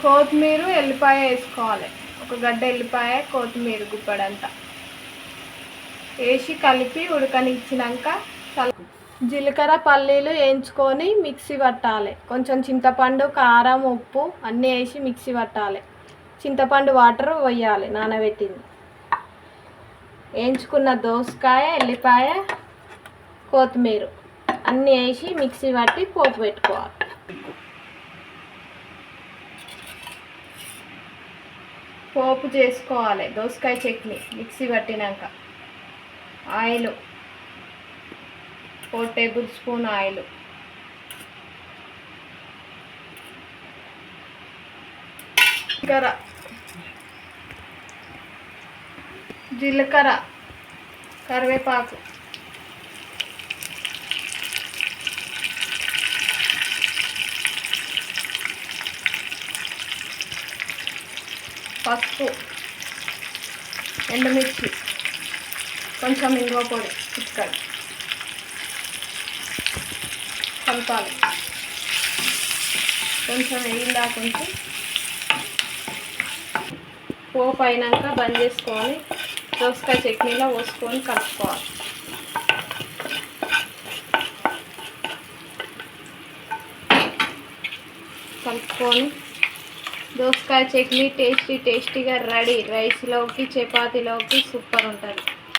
కొత్తిమీర ఎల్లిపాయ వేసుకోవాలి. ఒక గడ్డ ఎల్లిపాయ, కొత్తిమీర గుప్పడంతా వేసి కలిపి ఉడకనిచ్చినాక జీలకర్ర పల్లీలు వేయించుకొని మిక్సీ పట్టాలి. కొంచెం చింతపండు, కారం, ఉప్పు అన్నీ వేసి మిక్సీ పట్టాలి. చింతపండు వాటర్ పోయాలి నానబెట్టింది. వేయించుకున్న దోసకాయ, ఎల్లిపాయ, కొత్తిమీర అన్నీ వేసి మిక్సీ పట్టి పోపు పెట్టుకోవాలి. పోపు చేసుకోవాలి. దోసకాయ చట్నీ మిక్సీ పట్టినాక ఆయిల్ 4 టేబుల్ స్పూన్ ఆయిల్, జీలకర్ర, కరివేపాకు, పసుపు, ఎండుమిర్చి, కొంచెం ఇంగువ పొడి చిక్కలు కలపాలి. కొంచెం వేయిందా కొంచెం పోపు అయినాక బంద్ చేసుకొని దోసకాయ చట్నీలో పోసుకొని కలుపుకోవాలి. కలుపుకొని దోసకాయ చట్నీ టేస్టీగా రెడీ. రైస్లోకి, చపాతీలోకి సూపర్ ఉంటుంది.